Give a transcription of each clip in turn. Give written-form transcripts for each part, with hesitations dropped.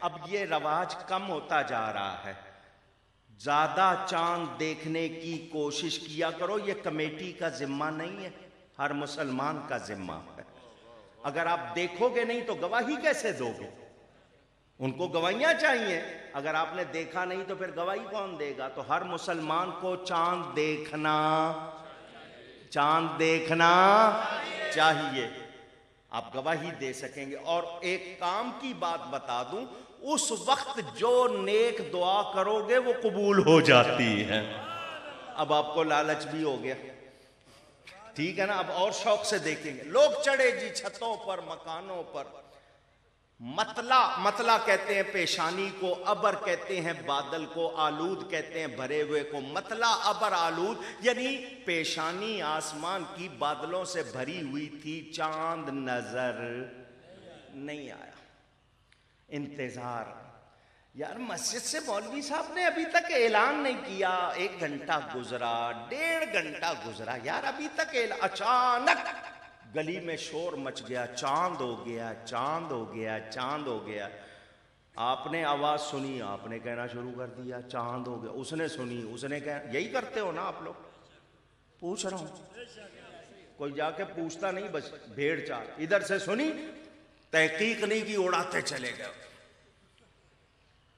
اب یہ رواج کم ہوتا جا رہا ہے. زیادہ چاند دیکھنے کی کوشش کیا کرو. یہ کمیٹی کا ذمہ نہیں ہے، ہر مسلمان کا ذمہ ہے. اگر آپ دیکھو گے نہیں تو گواہی کیسے دو گے؟ ان کو گواہیاں چاہیے. اگر آپ نے دیکھا نہیں تو پھر گواہی کون دے گا؟ تو ہر مسلمان کو چاند دیکھنا چاہیے. آپ گواہی دے سکیں گے. اور ایک کام کی بات بتا دوں، اس وقت جو نیک دعا کرو گے وہ قبول ہو جاتی ہے. اب آپ کو لالچ بھی ہو گیا، ٹھیک ہے نا؟ اب اور شوق سے دیکھیں گے. لوگ چڑھے جی چھتوں پر، مکانوں پر. مطلع کہتے ہیں پیشانی کو، ابر کہتے ہیں بادل کو، آلود کہتے ہیں بھرے ہوئے کو. مطلع، ابر، آلود یعنی پیشانی آسمان کی بادلوں سے بھری ہوئی تھی، چاند نظر نہیں آیا. انتظار. یار مسجد سے مولوی صاحب نے ابھی تک اعلان نہیں کیا. 1 گھنٹہ گزرا، 1.5 گھنٹہ گزرا، یار ابھی تک اچانک گلی میں شور مچ گیا، چاند ہو گیا، چاند ہو گیا، چاند ہو گیا. آپ نے آواز سنی، آپ نے کہنا شروع کر دیا چاند ہو گیا. اس نے سنی، اس نے کہا. یہی کرتے ہو نا آپ لوگ؟ پوچھ رہا ہوں. کوئی جا کے پوچھتا نہیں، بس بھیڑ چال. ادھر سے سنی، تحقیق نہیں کی، اڑاتے چلے گئے.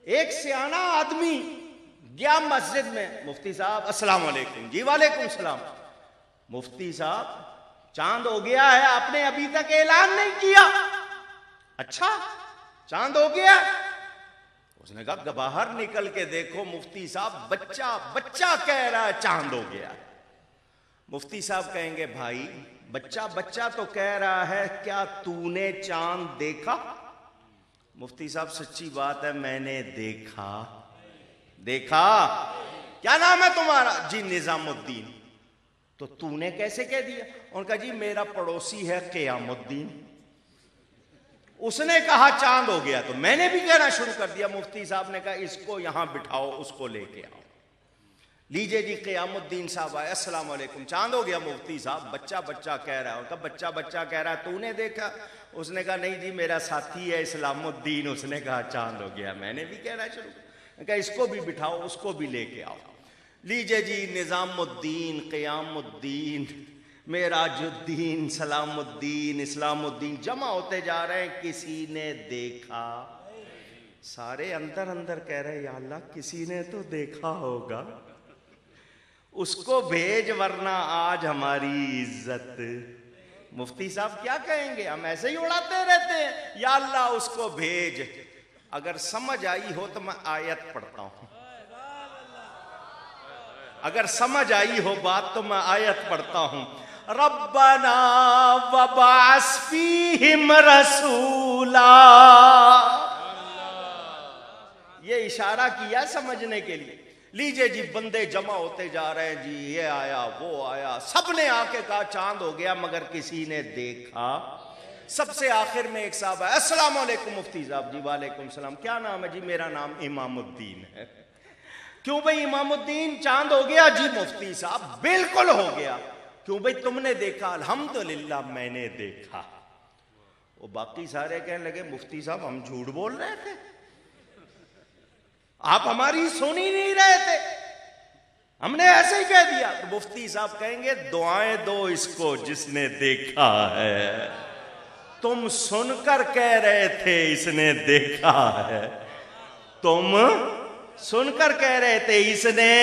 ایک سیانا آدمی گیا مسجد میں. مفتی صاحب السلام علیکم. جی وعلیکم السلام. مفتی صاحب چاند ہو گیا ہے، آپ نے ابھی تک اعلان نہیں کیا. اچھا چاند ہو گیا؟ اس نے کہا باہر نکل کے دیکھو مفتی صاحب، بچہ کہہ رہا ہے چاند ہو گیا. مفتی صاحب کہیں گے بھائی بچہ تو کہہ رہا ہے، کیا تو نے چاند دیکھا؟ مفتی صاحب سچی بات ہے، میں نے دیکھا. کیا نام ہے تمہارا؟ جی نظام الدین. تو نے کیسے کہہ دیا؟ ان کا جی میرا پڑوسی ہے قیام الدین، اس نے کہا چاند ہو گیا تو میں نے بھی کہنا شروع کر دیا. مفتی صاحب نے کہا اس کو یہاں بٹھاؤ، اس کو لے کے آؤ. لیجئے جی قیام الدین صاحب آئے. السلام علیکم. چاند ہو گیا؟ مفتی صاحب بچہ کہہ رہا ہے. ان کا بچہ کہہ رہا ہے تو نے دیکھا؟ اس نے کہا نہیں جی میرا ساتھی ہے اسلام الدین، اس نے کہا چاند ہو گیا، میں نے بھی کہنا شروع کیا. اس کو بھی بٹھاؤ، اس کو بھی لے کے آؤ. لیجئے جی نظام الدین، قیام الدین، معراج الدین، سلام الدین، اسلام الدین جمع ہوتے جا رہے ہیں. کسی نے دیکھا؟ سارے اندر کہہ رہے یا اللہ کسی نے تو دیکھا ہوگا، اس کو بھیج ورنہ آج ہماری عزت. مفتی صاحب کیا کہیں گے؟ ہم ایسے ہی اڑاتے رہتے ہیں. یا اللہ اس کو بھیج. اگر سمجھ آئی ہو تو میں آیت پڑھتا ہوں. اگر سمجھ آئی ہو بات تو میں آیت پڑھتا ہوں. ربنا وبعث فیہم رسولا. یہ اشارہ کیا سمجھنے کے لیے. لیجئے جی بندے جمع ہوتے جا رہے ہیں. جی یہ آیا وہ آیا، سب نے آ کے کہا چاند ہو گیا مگر کسی نے دیکھا. سب سے آخر میں ایک صاحب ہے. السلام علیکم مفتی صاحب. جی وعلیکم السلام. کیا نام ہے؟ جی میرا نام امام الدین ہے. کیوں بھئی امام الدین چاند ہو گیا؟ جی مفتی صاحب بالکل ہو گیا. کیوں بھئی تم نے دیکھا؟ الحمدللہ میں نے دیکھا. وہ باقی سارے کہنے لگے مفتی صاحب ہم جھوٹ بول رہے تھے، آپ ہماری سن ہی نہیں رہے تھے، ہم نے ایسے ہی کہہ دیا. تو مفتی صاحب کہیں گے دعائیں دو اس کو جس نے دیکھا ہے. تم سن کر کہہ رہے تھے اس نے دیکھا ہے، تم سن کر کہہ رہے تھے اس نے.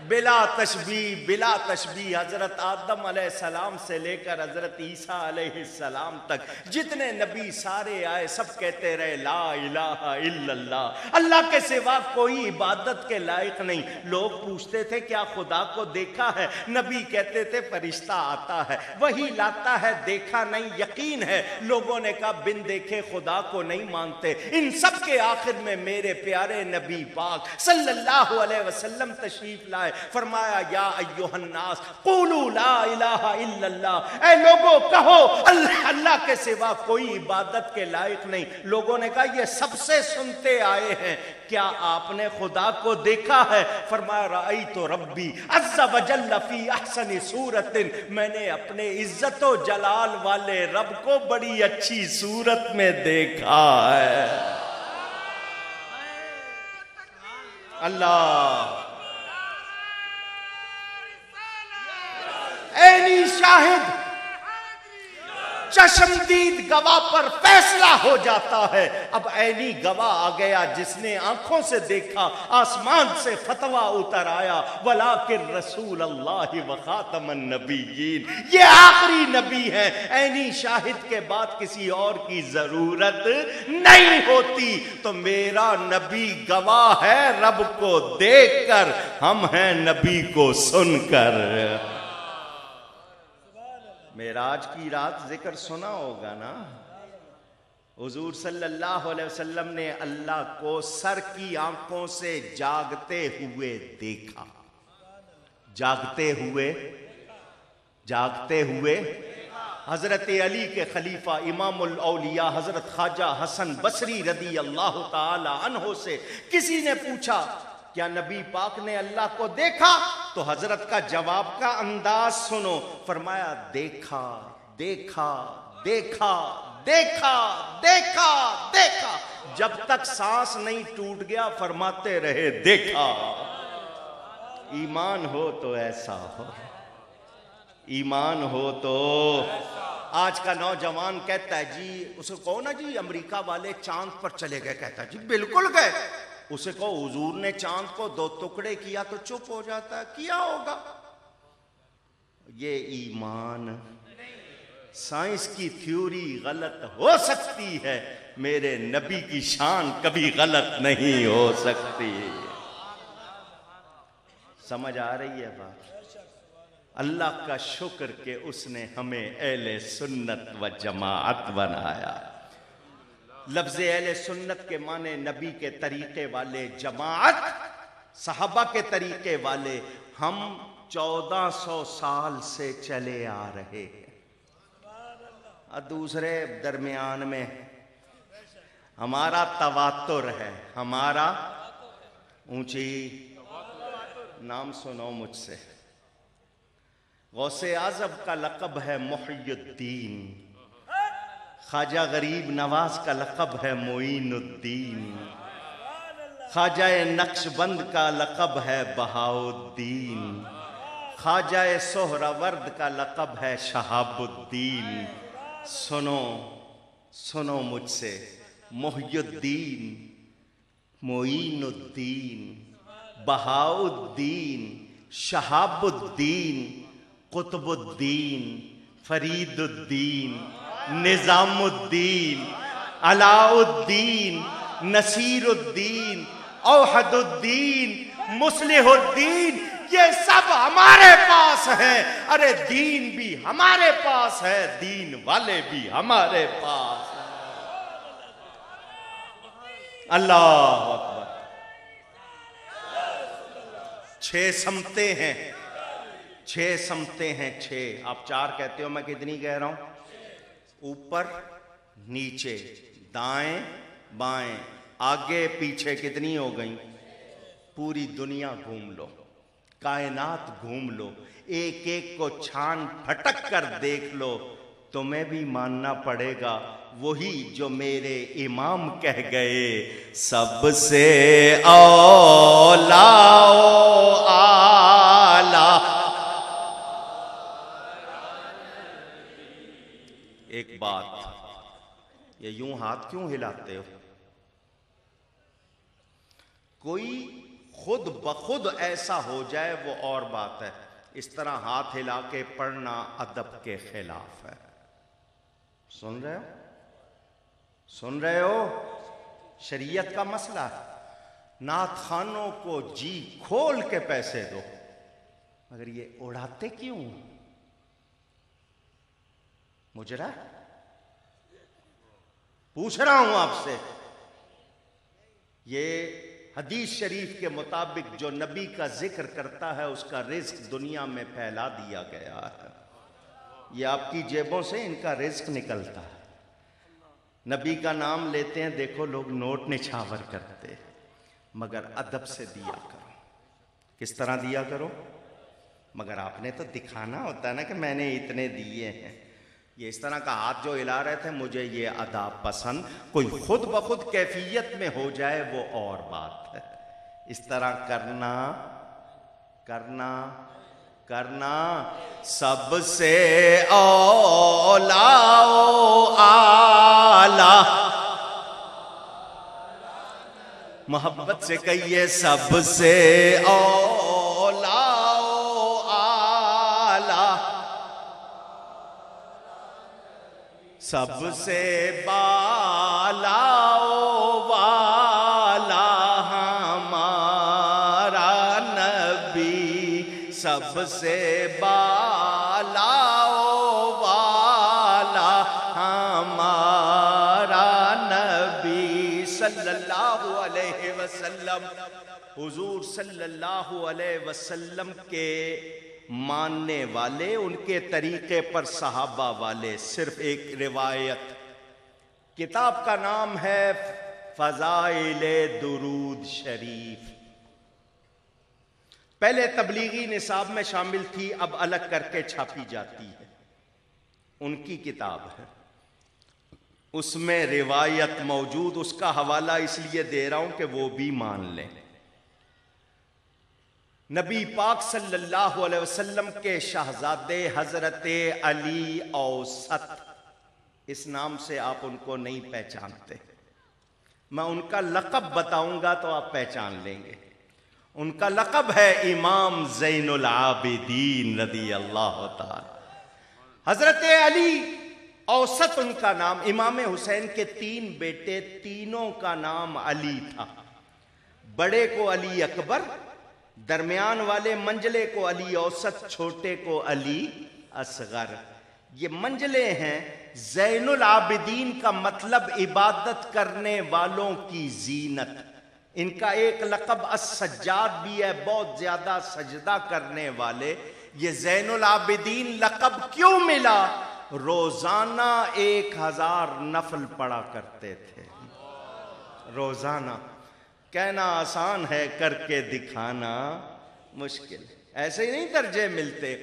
بلا تشبیہ حضرت آدم علیہ السلام سے لے کر حضرت عیسیٰ علیہ السلام تک جتنے نبی سارے آئے سب کہتے رہے لا الہ الا اللہ، اللہ کے سوا کوئی عبادت کے لائق نہیں. لوگ پوچھتے تھے کیا خدا کو دیکھا ہے؟ نبی کہتے تھے فرشتہ آتا ہے وہی لاتا ہے، دیکھا نہیں یقین ہے. لوگوں نے کہا بن دیکھے خدا کو نہیں مانتے. ان سب کے آخر میں میرے پیارے نبی پاک صلی اللہ علیہ وسلم تشریف لائے. فرمایا یا ایھا الناس قولوا لا الہ الا اللہ، اے لوگوں کہو اللہ کے سوا کوئی عبادت کے لائق نہیں. لوگوں نے کہا یہ سب سے سنتے آئے ہیں، کیا آپ نے خدا کو دیکھا ہے؟ فرمایا رأیت ربی عز وجل فی احسن صورت، میں نے اپنے عزت و جلال والے رب کو بڑی اچھی صورت میں دیکھا ہے. اللہ عینی شاہد چشمدید گواہ پر فیصلہ ہو جاتا ہے. اب عینی گواہ آ گیا جس نے آنکھوں سے دیکھا, آسمان سے فتویٰ اتر آیا, وَلَٰكِن رسول اللہ وخاتم النبیین, یہ آخری نبی ہے. عینی شاہد کے بعد کسی اور کی ضرورت نہیں ہوتی. تو میرا نبی گواہ ہے رب کو دیکھ کر, ہم ہیں نبی کو سن کر. معراج کی رات ذکر سنا ہوگا نا, حضور صلی اللہ علیہ وسلم نے اللہ کو سر کی آنکھوں سے جاگتے ہوئے دیکھا. جاگتے ہوئے حضرت علی کے خلیفہ امام الاولیاء حضرت خواجہ حسن بصری رضی اللہ تعالی عنہ سے کسی نے پوچھا کیا نبی پاک نے اللہ کو دیکھا؟ تو حضرت کا جواب کا انداز سنو, فرمایا دیکھا دیکھا دیکھا دیکھا دیکھا دیکھا, جب تک سانس نہیں ٹوٹ گیا فرماتے رہے دیکھا. ایمان ہو تو ایسا ہو, ایمان ہو تو. آج کا نوجوان کہتا ہے جی, اسے کہو نا جی امریکہ والے چاند پر چلے گئے, کہتا ہے جی بالکل گئے. اسے کہو حضور نے چاند کو 2 ٹکڑے کیا تو چپ ہو جاتا ہے, کیا ہوگا. یہ ایمان. سائنس کی تھیوری غلط ہو سکتی ہے, میرے نبی کی شان کبھی غلط نہیں ہو سکتی. سمجھ آ رہی ہے بات؟ اللہ کا شکر کہ اس نے ہمیں اہل سنت و جماعت بنایا. لفظ اہل سنت کے معنی نبی کے طریقے والے, جماعت صحابہ کے طریقے والے. ہم 1400 سال سے چلے آ رہے ہیں, دوسرے درمیان میں ہمارا تواتر ہے. ہمارا اونچی نام سنو مجھ سے, غوث اعظم کا لقب ہے محی الدین, خواجہ غریب نواز کا لقب ہے معین الدین, خواجہ نقشبند کا لقب ہے بہاؤالدین, خواجہ سہروردی کا لقب ہے شہاب الدین. سنو مجھ سے, محی الدین, معین الدین, بہاؤالدین, شہاب الدین, قطب الدین, فرید الدین, نظام الدین, علاء الدین, نصیر الدین, اوحد الدین, مصلح الدین, یہ سب ہمارے پاس ہیں. ارے دین بھی ہمارے پاس ہے, دین والے بھی ہمارے پاس ہیں. اللہ اکبر. 6 سمتیں ہیں, 6 سمتیں ہیں, 6. آپ 4 کہتے ہو, میں کتنی کہہ رہا ہوں؟ اوپر نیچے, دائیں بائیں, آگے پیچھے, کتنی ہو گئیں؟ پوری دنیا گھوم لو, کائنات گھوم لو, ایک ایک کو چھان پھٹک کر دیکھ لو, تمہیں بھی ماننا پڑے گا وہی جو میرے امام کہہ گئے, سب سے اولا اعلی. ایک بات, یہ یوں ہاتھ کیوں ہلاتے ہو؟ کوئی خود بخود ایسا ہو جائے وہ اور بات ہے, اس طرح ہاتھ ہلا کے پڑھنا ادب کے خلاف ہے. سن رہے ہو؟ سن رہے ہو؟ شریعت کا مسئلہ ہے. نعت خوانوں کو جی کھول کے پیسے دو, مگر یہ اڑاتے کیوں؟ مجرا پوچھ رہا ہوں آپ سے. یہ حدیث شریف کے مطابق جو نبی کا ذکر کرتا ہے اس کا رزق دنیا میں پھیلا دیا گیا ہے. یہ آپ کی جیبوں سے ان کا رزق نکلتا ہے. نبی کا نام لیتے ہیں, دیکھو لوگ نوٹ نچھاور کرتے, مگر ادب سے دیا کرو. کس طرح دیا کرو؟ مگر آپ نے تو دکھانا ہوتا ہے نا کہ میں نے اتنے دیے ہیں. یہ اس طرح کا ہاتھ جو ہلا رہے تھے, مجھے یہ ادا پسند. کوئی خود بخود کیفیت میں ہو جائے وہ اور بات ہے. اس طرح کرنا کرنا کرنا سب سے اولا و اعلی، محبت سے کہیے سب سے اولا و اعلی، سب سے بالا و والا ہمارا نبی، سب سے بالا و والا ہمارا نبی صلی اللہ علیہ وسلم۔ حضور صلی اللہ علیہ وسلم کے ماننے والے، ان کے طریقے پر صحابہ والے، صرف ایک روایت، کتاب کا نام ہے فضائل درود شریف، پہلے تبلیغی نصاب میں شامل تھی، اب الگ کر کے چھاپی جاتی ہے، ان کی کتاب ہے، اس میں روایت موجود، اس کا حوالہ اس لیے دے رہا ہوں کہ وہ بھی مان لیں۔ نبی پاک صلی اللہ علیہ وسلم کے شہزادے حضرت علی اوسط، اس نام سے آپ ان کو نہیں پہچانتے، میں ان کا لقب بتاؤں گا تو آپ پہچان لیں گے۔ ان کا لقب ہے امام زین العابدین رضی اللہ تعالی۔ حضرت علی اوسط ان کا نام، امام حسین کے 3 بیٹے، تینوں کا نام علی تھا، بڑے کو علی اکبر، درمیان والے منجلے کو علی اوسط، چھوٹے کو علی اصغر۔ یہ منجلے ہیں۔ زین العابدین کا مطلب عبادت کرنے والوں کی زینت، ان کا ایک لقب السجاد بھی ہے، بہت زیادہ سجدہ کرنے والے۔ یہ زین العابدین لقب کیوں ملا؟ روزانہ 1000 نفل پڑھا کرتے تھے، روزانہ۔ کہنا آسان ہے، کر کے دکھانا مشکل، ایسے ہی نہیں درجے ملتے۔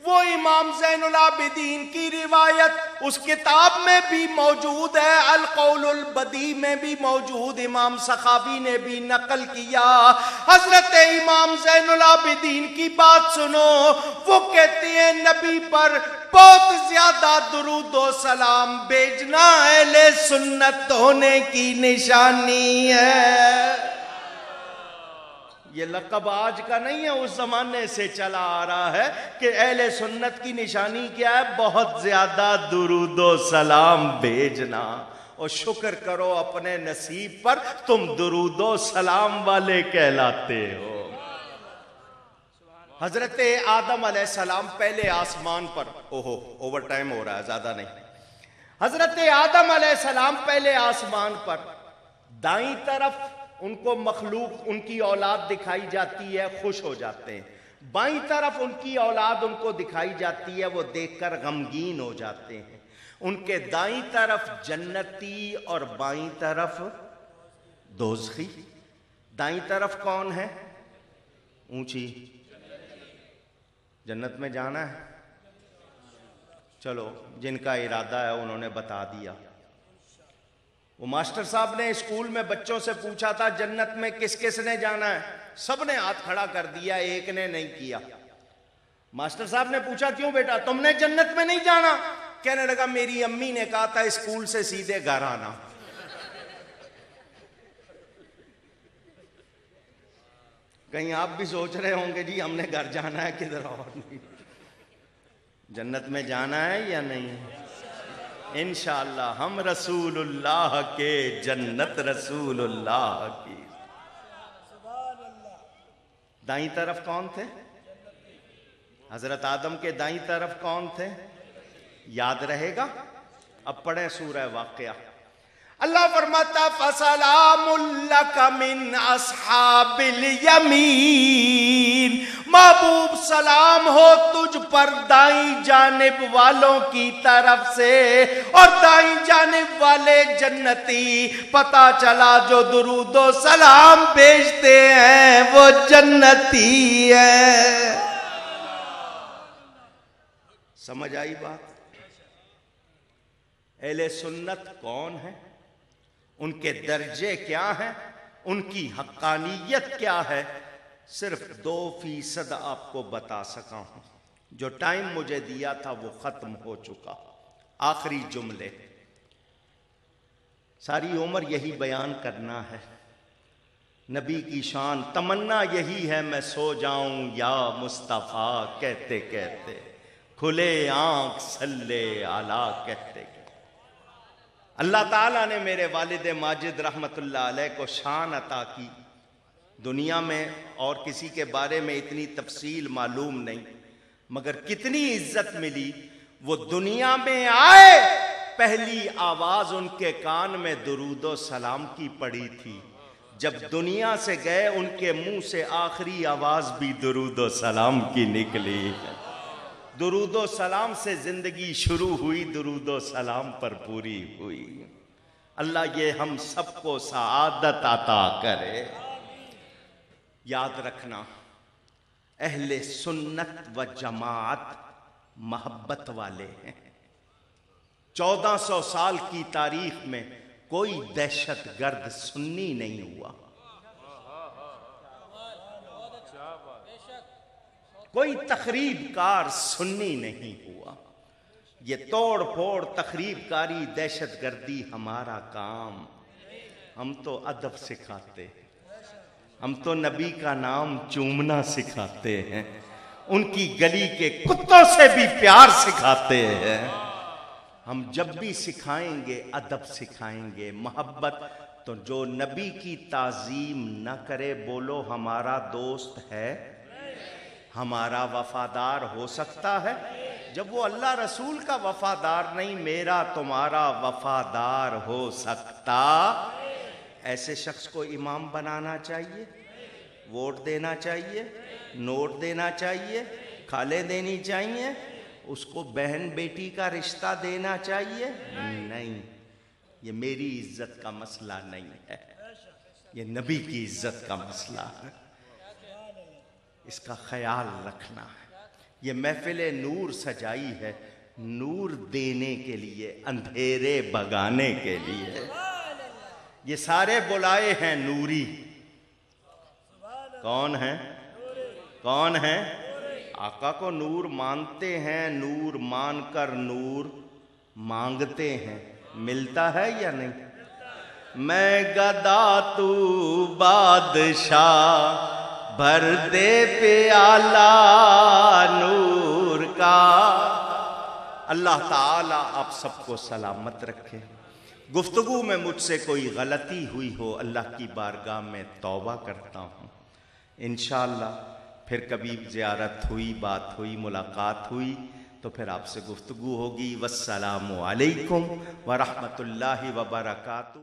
وہ امام زین العابدین کی روایت اس کتاب میں بھی موجود ہے، القول البدی میں بھی موجود، امام سخاوی نے بھی نقل کیا۔ حضرت امام زین العابدین کی بات سنو، وہ کہتے ہیں نبی پر بہت زیادہ درود و سلام بھیجنا اہل سنت ہونے کی نشانی ہے۔ یہ لقب آج کا نہیں ہے، اس زمانے سے چلا آ رہا ہے کہ اہل سنت کی نشانی کیا ہے؟ بہت زیادہ درود و سلام بھیجنا۔ اور شکر کرو اپنے نصیب پر، تم درود و سلام والے کہلاتے ہو۔ حضرت آدم علیہ السلام پہلے آسمان پر، اوور ٹائم ہو رہا ہے، زیادہ نہیں۔ حضرت آدم علیہ السلام پہلے آسمان پر، دائیں طرف ان کو مخلوق، ان کی اولاد دکھائی جاتی ہے، خوش ہو جاتے ہیں۔ بائیں طرف ان کی اولاد ان کو دکھائی جاتی ہے، وہ دیکھ کر غمگین ہو جاتے ہیں۔ ان کے دائیں طرف جنتی اور بائیں طرف دوزخی۔ دائیں طرف کون ہے؟ اونچی، جنت میں جانا ہے؟ چلو، جن کا ارادہ ہے انہوں نے بتا دیا۔ وہ ماسٹر صاحب نے اسکول میں بچوں سے پوچھا تھا جنت میں کس کس نے جانا ہے؟ سب نے ہاتھ کھڑا کر دیا، ایک نے نہیں کیا۔ ماسٹر صاحب نے پوچھا کیوں بیٹا، تم نے جنت میں نہیں جانا؟ کہنے لگا میری امی نے کہا تھا اسکول سے سیدھے گھر آنا۔ کہیں آپ بھی سوچ رہے ہوں گے جی ہم نے گھر جانا ہے کدھر اور نہیں۔ جنت میں جانا ہے یا نہیں؟ انشاءاللہ ہم رسول اللہ کے، جنت رسول اللہ کی۔ دائیں طرف کون تھے؟ حضرت آدم کے دائیں طرف کون تھے؟ یاد رہے گا؟ اب پڑھیں سورہ واقعہ۔ اللہ فرماتا فَسَلَامٌ لَكَ مِنْ أَصْحَابِ الْيَمِينِ، محبوب سلام ہو تجھ پر دائیں جانب والوں کی طرف سے، اور دائیں جانب والے جنتی، پتہ چلا جو درود و سلام بھیجتے ہیں وہ جنتی ہیں۔ سمجھ آئی بات؟ اہل سنت کون ہیں؟ ان کے درجے کیا ہیں؟ ان کی حقانیت کیا ہے، صرف 2% آپ کو بتا سکا ہوں۔ جو ٹائم مجھے دیا تھا وہ ختم ہو چکا۔ آخری جملے، ساری عمر یہی بیان کرنا ہے، نبی کی شان تمنا یہی ہے، میں سو جاؤں یا مصطفیٰ کہتے کہتے، کھلے آنکھ صلی علی کہتے کہتے۔ اللہ تعالیٰ نے میرے والد ماجد رحمت اللہ علیہ کو شان عطا کی، دنیا میں اور کسی کے بارے میں اتنی تفصیل معلوم نہیں، مگر کتنی عزت ملی۔ وہ دنیا میں آئے، پہلی آواز ان کے کان میں درود و سلام کی پڑی تھی، جب دنیا سے گئے ان کے منہ سے آخری آواز بھی درود و سلام کی نکلی۔ درود و سلام سے زندگی شروع ہوئی، درود و سلام پر پوری ہوئی۔ اللہ یہ ہم سب کو سعادت عطا کرے۔ یاد رکھنا، اہل سنت و جماعت محبت والے ہیں۔ 1400 سال کی تاریخ میں کوئی دہشت گرد سنی نہیں ہوا، کوئی تخریب کار سنی نہیں ہوا۔ یہ توڑ پھوڑ، تخریب کاری، دہشت گردی ہمارا کام۔ ہم تو ادب سکھاتے ہیں، ہم تو نبی کا نام چومنا سکھاتے ہیں، ان کی گلی کے کتوں سے بھی پیار سکھاتے ہیں۔ ہم جب بھی سکھائیں گے ادب سکھائیں گے، محبت۔ تو جو نبی کی تعظیم نہ کرے، بولو ہمارا دوست ہے، ہمارا وفادار ہو سکتا ہے؟ جب وہ اللہ رسول کا وفادار نہیں، میرا تمہارا وفادار ہو سکتا؟ ایسے شخص کو امام بنانا چاہیے، ووٹ دینا چاہیے، نوٹ دینا چاہیے، کھالیں دینی چاہیے، اس کو بہن بیٹی کا رشتہ دینا چاہیے؟ نہیں، یہ میری عزت کا مسئلہ نہیں ہے، یہ نبی کی عزت کا مسئلہ ہے۔ اس کا خیال رکھنا ہے۔ یہ محفل نور سجائی ہے نور دینے کے لیے، اندھیرے بھگانے کے لیے۔ یہ سارے بلائے ہیں نوری۔ کون ہیں؟ کون ہیں؟ آقا کو نور مانتے ہیں، نور مان کر نور مانگتے ہیں، ملتا ہے یا نہیں؟ میں گدا تو بادشاہ، بھر دے پیالہ نور کا۔ اللہ تعالیٰ آپ سب کو سلامت رکھے۔ گفتگو میں مجھ سے کوئی غلطی ہوئی ہو، اللہ کی بارگاہ میں توبہ کرتا ہوں۔ انشاءاللہ پھر کبھی زیارت ہوئی، بات ہوئی، ملاقات ہوئی تو پھر آپ سے گفتگو ہوگی۔ والسلام علیکم ورحمۃ اللہ وبرکاتہ۔